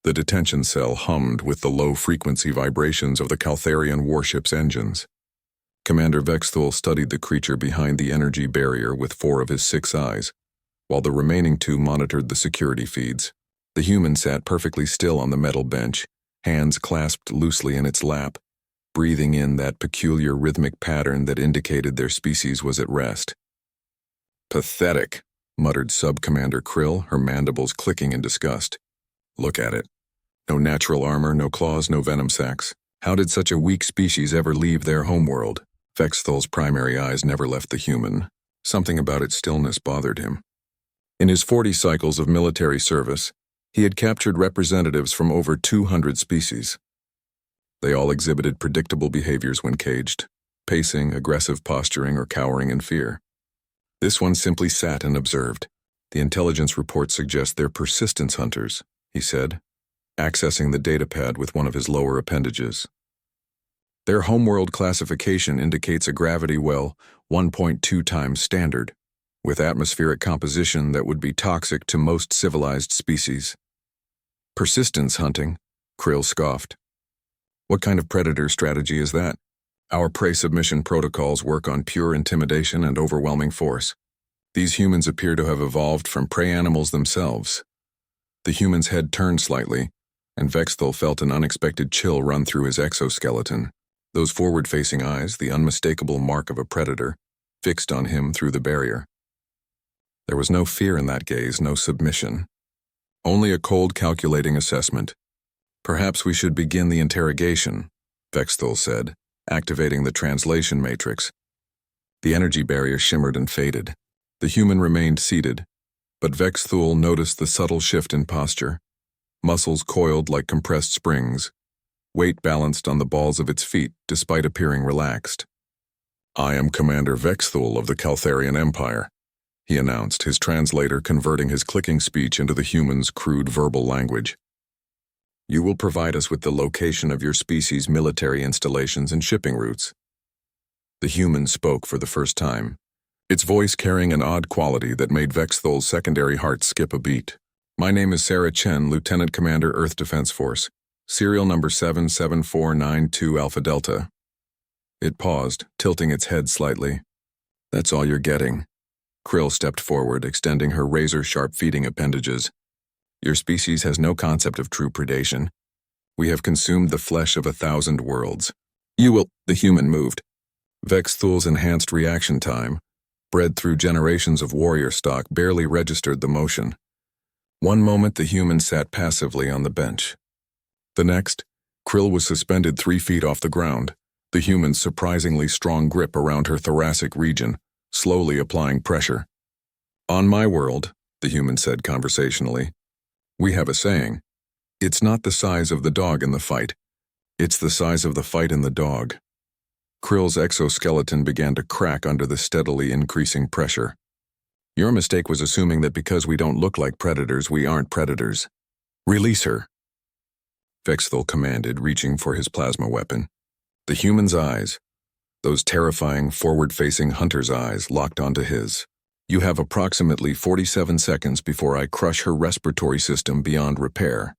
The detention cell hummed with the low-frequency vibrations of the Caltharian warship's engines. Commander Vexthul studied the creature behind the energy barrier with 4 of his 6 eyes, while the remaining 2 monitored the security feeds. The human sat perfectly still on the metal bench, hands clasped loosely in its lap, breathing in that peculiar rhythmic pattern that indicated their species was at rest. "Pathetic," muttered Sub-Commander Krill, her mandibles clicking in disgust. "Look at it. No natural armor, no claws, no venom sacs. How did such a weak species ever leave their homeworld?" Vexthul's primary eyes never left the human. Something about its stillness bothered him. In his 40 cycles of military service, he had captured representatives from over 200 species. They all exhibited predictable behaviors when caged, pacing, aggressive posturing, or cowering in fear. This one simply sat and observed. "The intelligence report suggests they're persistence hunters," he said, accessing the datapad with one of his lower appendages. "Their homeworld classification indicates a gravity well 1.2 times standard, with atmospheric composition that would be toxic to most civilized species." "Persistence hunting," Krill scoffed. "What kind of predator strategy is that? Our prey submission protocols work on pure intimidation and overwhelming force. These humans appear to have evolved from prey animals themselves." The human's head turned slightly, and Vexthul felt an unexpected chill run through his exoskeleton. Those forward-facing eyes, the unmistakable mark of a predator, fixed on him through the barrier. There was no fear in that gaze, no submission. Only a cold, calculating assessment. "Perhaps we should begin the interrogation," Vexthul said, activating the translation matrix. The energy barrier shimmered and faded. The human remained seated, but Vexthul noticed the subtle shift in posture. Muscles coiled like compressed springs. Weight balanced on the balls of its feet despite appearing relaxed. "I am Commander Vexthul of the Caltharian Empire," he announced, his translator converting his clicking speech into the human's crude verbal language. "You will provide us with the location of your species' military installations and shipping routes." The human spoke for the first time, its voice carrying an odd quality that made Vexthul's secondary heart skip a beat. "My name is Sarah Chen, Lieutenant Commander, Earth Defense Force, serial number 77492 Alpha Delta." It paused, tilting its head slightly. "That's all you're getting." Krill stepped forward, extending her razor-sharp feeding appendages. "Your species has no concept of true predation. We have consumed the flesh of 1,000 worlds. You will—" The human moved. Vexthul's enhanced reaction time, bred through generations of warrior stock, barely registered the motion. One moment the human sat passively on the bench. The next, Krill was suspended 3 feet off the ground, the human's surprisingly strong grip around her thoracic region, slowly applying pressure. "On my world," the human said conversationally, "we have a saying. It's not the size of the dog in the fight. It's the size of the fight in the dog." Krill's exoskeleton began to crack under the steadily increasing pressure. "Your mistake was assuming that because we don't look like predators, we aren't predators. Release her," Vexthul commanded, reaching for his plasma weapon. The human's eyes, those terrifying, forward-facing hunter's eyes, locked onto his. "You have approximately 47 seconds before I crush her respiratory system beyond repair."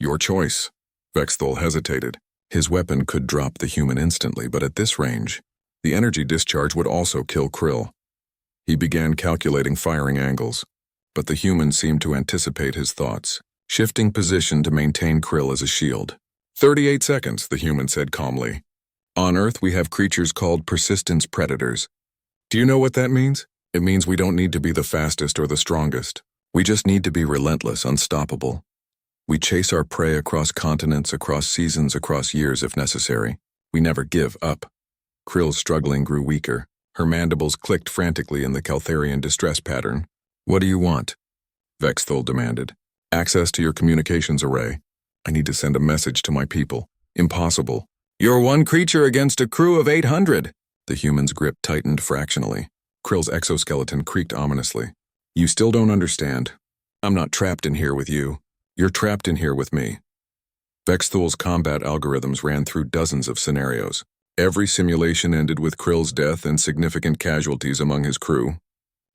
"Your choice." Vexthul hesitated. His weapon could drop the human instantly, but at this range, the energy discharge would also kill Krill. He began calculating firing angles, but the human seemed to anticipate his thoughts, shifting position to maintain Krill as a shield. 38 seconds, the human said calmly. "On Earth, we have creatures called persistence predators. Do you know what that means? It means we don't need to be the fastest or the strongest. We just need to be relentless, unstoppable. We chase our prey across continents, across seasons, across years if necessary. We never give up." Krill's struggling grew weaker. Her mandibles clicked frantically in the Caltharian distress pattern. "What do you want?" Vexthul demanded. "Access to your communications array. I need to send a message to my people." "Impossible. You're one creature against a crew of 800. The human's grip tightened fractionally. Krill's exoskeleton creaked ominously. "You still don't understand. I'm not trapped in here with you. You're trapped in here with me." Vexthul's combat algorithms ran through dozens of scenarios. Every simulation ended with Krill's death and significant casualties among his crew.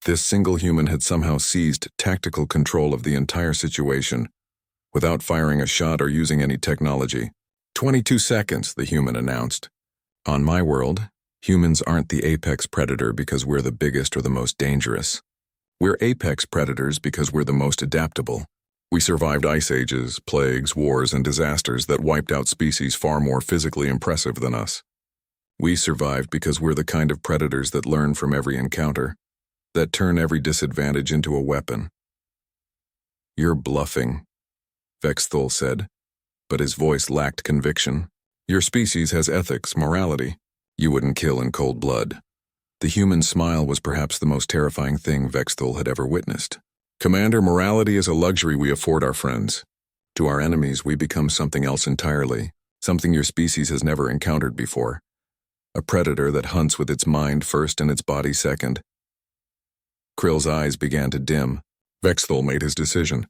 This single human had somehow seized tactical control of the entire situation, without firing a shot or using any technology. 22 seconds, the human announced. On my world, humans aren't the apex predator because we're the biggest or the most dangerous. We're apex predators because we're the most adaptable. We survived ice ages, plagues, wars, and disasters that wiped out species far more physically impressive than us. We survived because we're the kind of predators that learn from every encounter, that turn every disadvantage into a weapon. You're bluffing, Vexthul said, but his voice lacked conviction. Your species has ethics, morality. You wouldn't kill in cold blood. The human smile was perhaps the most terrifying thing Vexthul had ever witnessed. Commander, morality is a luxury we afford our friends. To our enemies, we become something else entirely, something your species has never encountered before. A predator that hunts with its mind first and its body second. Krill's eyes began to dim. Vexthul made his decision.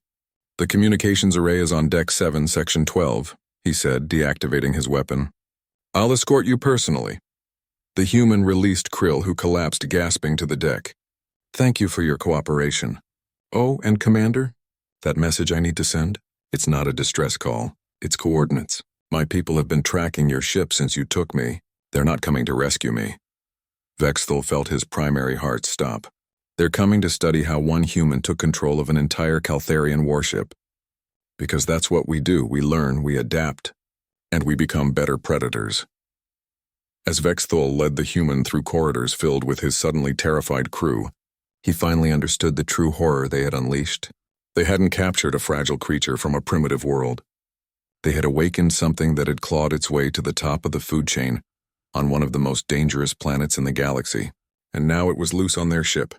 The communications array is on Deck 7, Section 12, he said, deactivating his weapon. I'll escort you personally. The human released Krill, who collapsed gasping to the deck. Thank you for your cooperation. Oh, and Commander? That message I need to send? It's not a distress call. It's coordinates. My people have been tracking your ship since you took me. They're not coming to rescue me. Vexthul felt his primary heart stop. They're coming to study how one human took control of an entire Caltharian warship. Because that's what we do. We learn, we adapt, and we become better predators. As Vexthul led the human through corridors filled with his suddenly terrified crew, he finally understood the true horror they had unleashed. They hadn't captured a fragile creature from a primitive world. They had awakened something that had clawed its way to the top of the food chain on one of the most dangerous planets in the galaxy, and now it was loose on their ship.